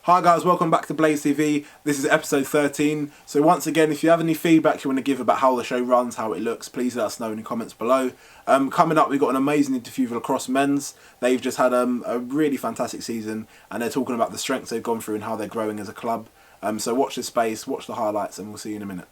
Hi guys, welcome back to Blaze TV. This is episode 13. So once again, if you have any feedback you want to give about how the show runs, how it looks, please let us know in the comments below. Coming up, we've got an amazing interview for Lacrosse Men's. They've just had a really fantastic season and they're talking about the strengths they've gone through and how they're growing as a club. So watch this space, watch the highlights, and we'll see you in a minute.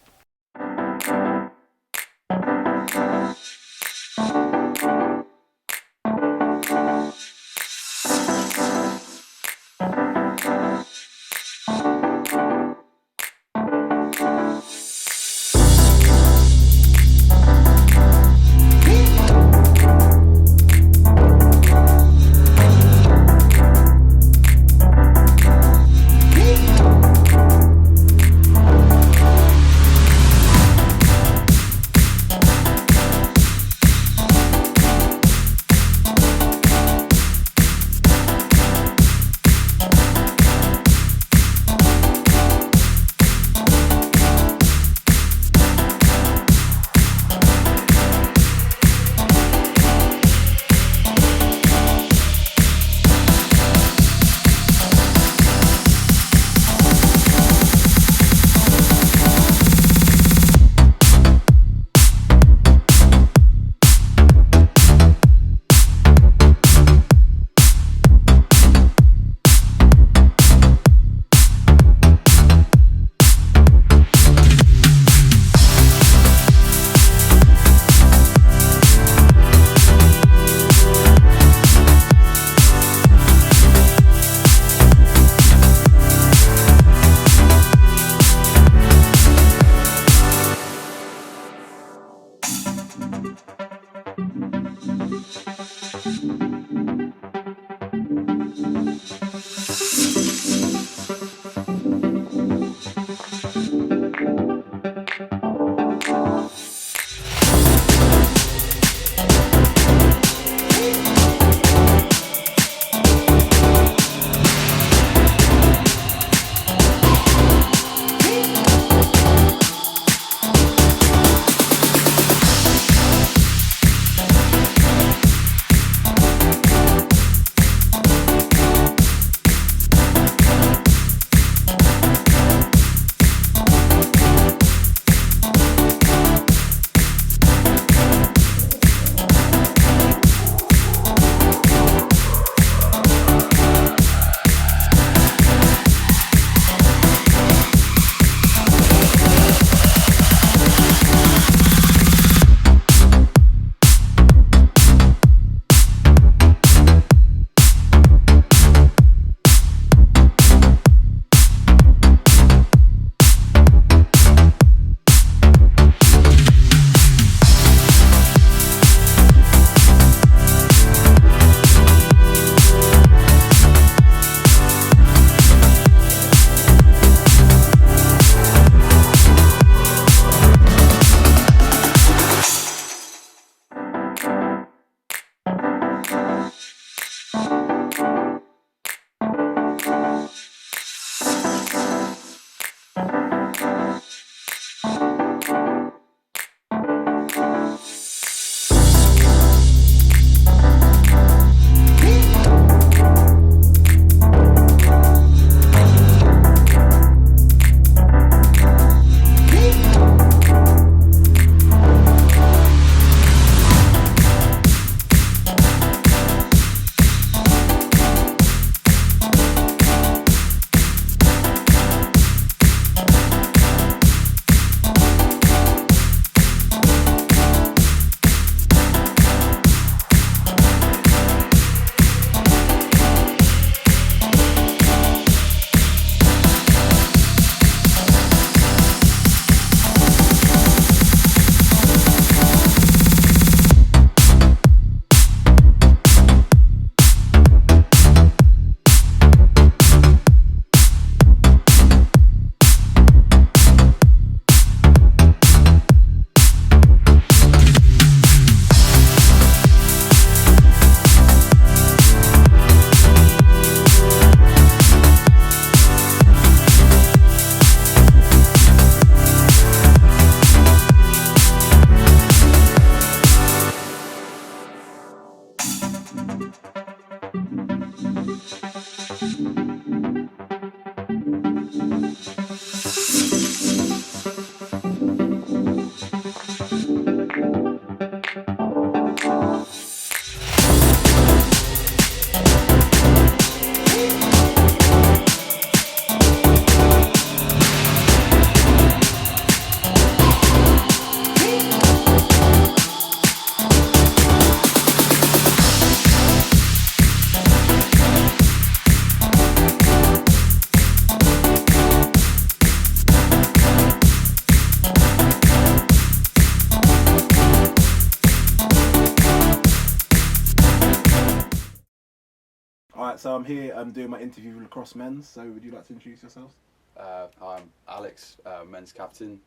so I'm here doing my interview with lacrosse men's. So would you like to introduce yourselves? I'm Alex, men's captain.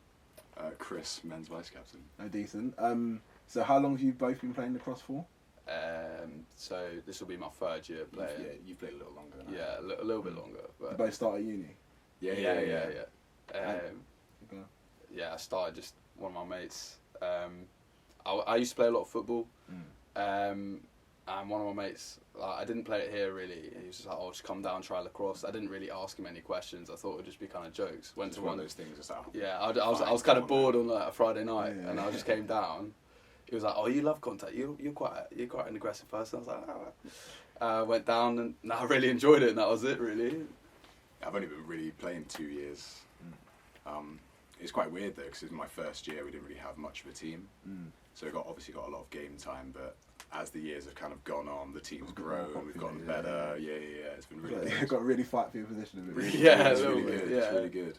Chris, men's vice captain. Oh, decent. So how long have you both been playing lacrosse for? So this will be my third year playing. You've played a little longer than I Yeah, have. a little bit longer. You But both start at uni? yeah. Okay. Yeah, I started just one of my mates. I used to play a lot of football. And one of my mates, like, I didn't play it here really. He was just like, "Oh, just come down, try lacrosse." I didn't really ask him any questions. I thought it would just be kind of jokes. Went to one of those things. It's like, yeah, I was kind of bored on like a Friday night, and I just came down. He was like, "Oh, you love contact. You're quite an aggressive person." I was like, "Oh." Went down and I really enjoyed it, and that was it really. I've only been really playing 2 years. It's quite weird though, because it was my first year. We didn't really have much of a team, so we obviously got a lot of game time. But as the years have kind of gone on, the team's grown. We've gotten better. Yeah. It's been really. You've got to really fight for your position a bit. Yeah, it's a really little bit, good. yeah. It's really good.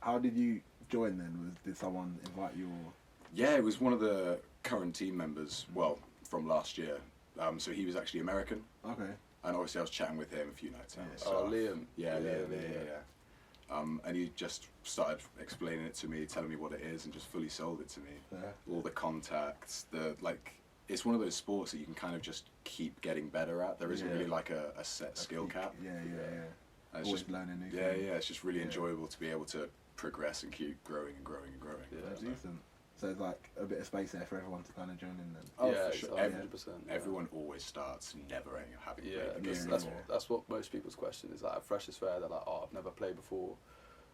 How did you join then? Did someone invite you? Or? Yeah, it was one of the current team members. Well, from last year. So he was actually American. Okay. And obviously I was chatting with him a few nights out. Yeah. So Liam. Yeah, and he just started explaining it to me, telling me what it is, and just fully sold it to me. Yeah. All the contacts, it's one of those sports that you can kind of just keep getting better at. There isn't really like a set skill cap. Yeah. And it's Always just learning new yeah, things. it's just really enjoyable to be able to progress and keep growing and growing and growing. That's decent. So there's like a bit of space there for everyone to kind of join in then. Oh, yeah, for sure. 100%. Everyone always starts never having Yeah, played the game that's before. that's what most people's question is. Like, at freshers fair, they're like, "Oh, I've never played before,"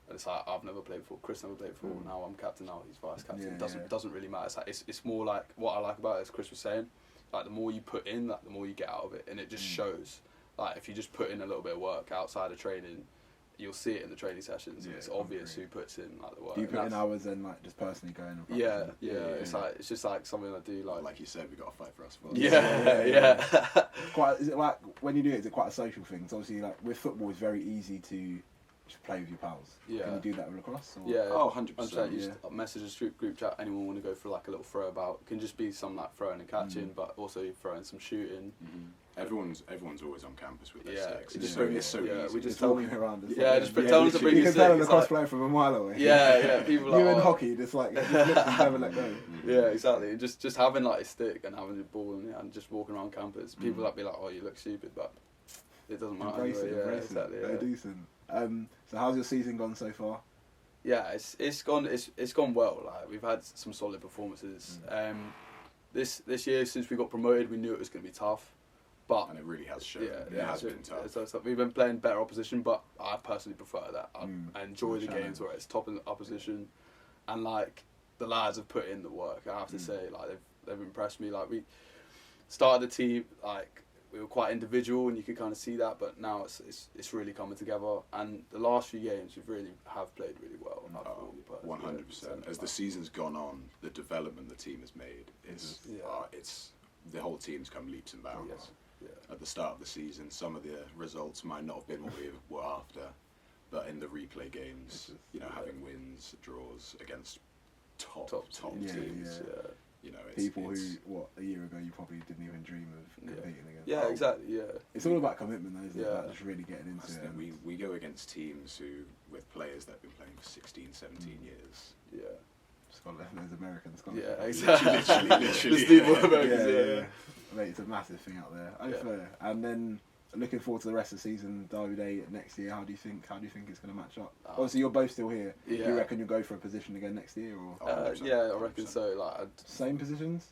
and it's like, "I've never played before. Chris never played before. Now I'm captain. Now he's vice captain. Yeah, Doesn't really matter. It's like it's more like what I like about it, as Chris was saying. Like, the more you put in, like, the more you get out of it, and it just shows. Like, if you just put in a little bit of work outside of training, you'll see it in the training sessions, and it's obvious who puts in like the work. Do you put in hours and like just personally going and Yeah. practicing? It's just like something I do. Like you said, we got to fight for us. Yeah. Is it like when you do it? Is it quite a social thing? So obviously, like with football, it's very easy to just play with your pals. Yeah. Can you do that with lacrosse? Or? Yeah. Oh, 100%. You just message a group chat. Anyone want to go for like a little throw about? It can just be some like throwing and catching, but also throwing some shooting. Everyone's always on campus with their sticks. It's It's so yeah, easy. we just Just tell walking around. tell them to bring you your can tell a stick. It's lacrosse like, player from a mile away. yeah. People You like in hockey, just like just never let go. Yeah, exactly. Just having like a stick and having the ball and just walking around campus. People like be like, "Oh, you look stupid," but it doesn't matter. Embrace Anyway. it, Yeah, embrace exactly. it. Very decent. So how's your season gone so far? Yeah, it's gone well. Like, we've had some solid performances. This year, since we got promoted, we knew it was going to be tough. But And it really has shown. yeah, It has been tough. So we've been playing better opposition, but I personally prefer that. I enjoy the games where it's top in the opposition, and like the lads have put in the work. I have to say, like they've impressed me. Like, we started the team, like we were quite individual, and you could kind of see that. But now it's really coming together. And the last few games, we really have played really well. 100%. As the season's gone on, the development the team has made is it's the whole team's come leaps and bounds. Yeah. At the start of the season, some of the results might not have been what we were after, but in the replay games, having wins, draws against top teams. teams. Yeah. People who a year ago you probably didn't even dream of competing against. Yeah, exactly. Yeah. It's all about commitment, though, isn't it? Yeah. Like, just really getting into it. We go against teams with players that have been playing for 16, 17 years. Yeah. Scotland, there's Americans. Yeah, exactly. Literally. Yeah. Mate, it's a massive thing out there. Yeah. Fair. And then looking forward to the rest of the season, Derby Day next year. How do you think it's going to match up? Obviously, you're both still here. Yeah. Do you reckon you'll go for a position again next year, or 100%, yeah, I reckon so. Like, same positions?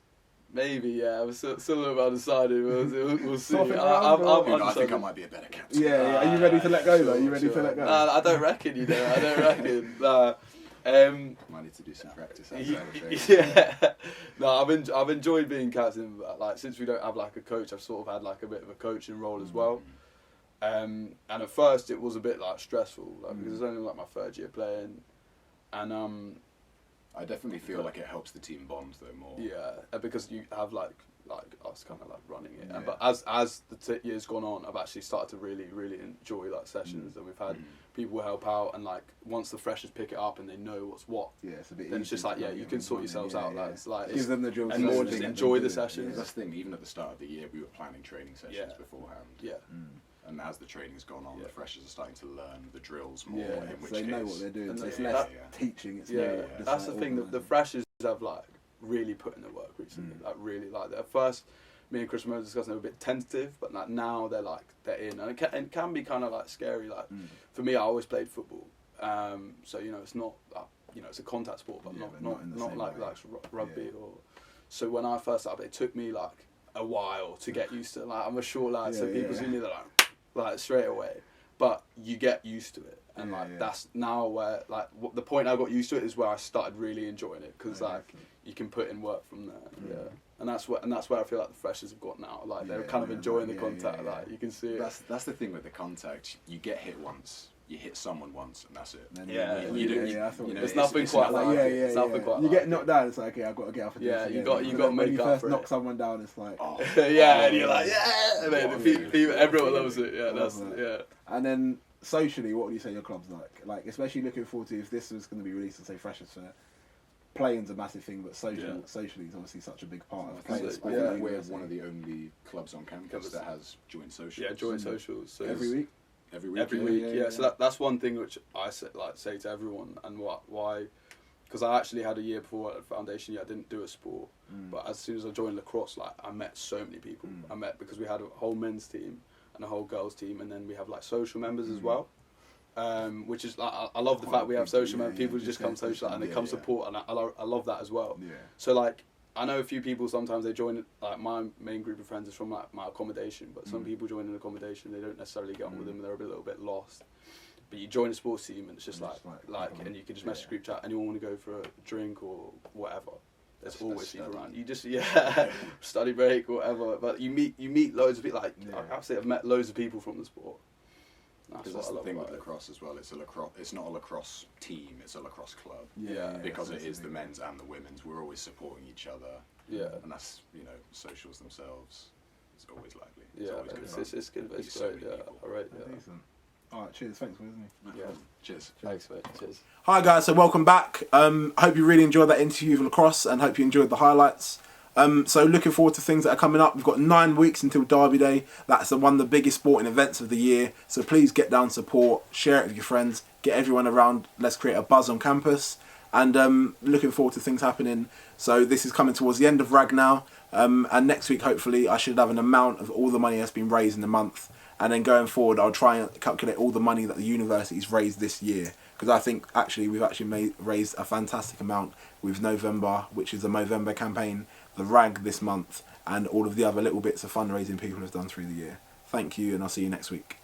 maybe. Yeah, we're still a little bit undecided. We'll see. Swapping around, or- I think I might be a better captain. Yeah. Are you ready to let go though? Are you ready to let go? Nah, I don't reckon. I don't reckon. Nah. Might need to do some practice outside of training. Yeah. No, I've enjoyed being captain. But, like, since we don't have like a coach, I've sort of had like a bit of a coaching role as well. And at first it was a bit like stressful, like, because it's only like my third year playing, and I definitely feel like it helps the team bond though more. yeah, because you have like us kind of like running it. Yeah. But as the years gone on, I've actually started to really enjoy like sessions, and we've had people help out, and like once the freshers pick it up and they know what's what, It's a bit. then it's just like you can sort yourselves out, lads. Like, Give them the job and more just enjoy the sessions. That's the thing. Even at the start of the year, we were planning training sessions beforehand. Yeah. And as the training's gone on, the freshers are starting to learn the drills more. Yeah, in which so they know case, what they're doing. And So it's they- less teaching. It's more just that's like the thing. The organising. freshers have like really put in the work recently. Like really, like at first, me and Chris were discussing, they were a bit tentative, but like now they're in, and it can be kind of like scary. Like for me, I always played football, so you know it's not it's a contact sport, but not in the not same like way. rugby or. So when I first started, it took me like a while to get used to. Like I'm a short lad, so people see me, they're like straight away. But you get used to it, and that's now where the point I got used to it is where I started really enjoying it, because you can put in work from there. Yeah, and that's where I feel like the freshers have got now. Like they're kind of enjoying the contact. Like you can see it. That's the thing with the contact. You get hit once. You hit someone once, and that's it. It's nothing quite like it. It's nothing quite. You get knocked down, it's like, okay, I've got to get up and do this you again. got to when make you up first for knock it. someone down, it's like, and you're like, and then everyone loves it. And then socially, what would you say your club's like? Like, especially looking forward to if this was going to be released and say Freshers Fair. Playing's a massive thing, but socially is obviously such a big part of playing. I think we're one of the only clubs on campus that has joint socials. Yeah, joint socials. So Every week. Every week. Every week, yeah. So that's one thing which I say to everyone, and why, because I actually had a year before at foundation year, I didn't do a sport, but as soon as I joined lacrosse, like I met so many people. I met, because we had a whole men's team and a whole girls team, and then we have like social members as well. Which is like I love the fact we have social members. People just come social and they come support, and I love that as well. Yeah. So like I know a few people sometimes they join, like my main group of friends is from like my accommodation, but some people join an accommodation, they don't necessarily get on with them, they're a little bit lost. But you join a sports team and it's just and you can just message group chat, anyone want to go for a drink or whatever. There's always people around. You just study break or whatever. But you meet loads of people. Like I've met loads of people from the sport. Because that's the thing with lacrosse as well. It's not a lacrosse team. It's a lacrosse club. Because it is the men's and the women's. We're always supporting each other. Yeah. And that's socials themselves. It's always lively. It's always good. It's good. It's great. Yeah. All right. Yeah. Decent. All right. Cheers. Thanks for listening. Yeah. Cheers. Thanks, mate. Cheers. Hi guys. So welcome back. I hope you really enjoyed that interview with lacrosse, and hope you enjoyed the highlights. So looking forward to things that are coming up. We've got 9 weeks until Derby Day. That's one of the biggest sporting events of the year. So please get down, support, share it with your friends, get everyone around. Let's create a buzz on campus. And looking forward to things happening. So this is coming towards the end of RAG now. And next week, hopefully, I should have an amount of all the money that's been raised in the month. And then going forward, I'll try and calculate all the money that the university's raised this year. Because I think we've actually raised a fantastic amount with November, which is the Movember campaign, the RAG this month, and all of the other little bits of fundraising people have done through the year. Thank you, and I'll see you next week.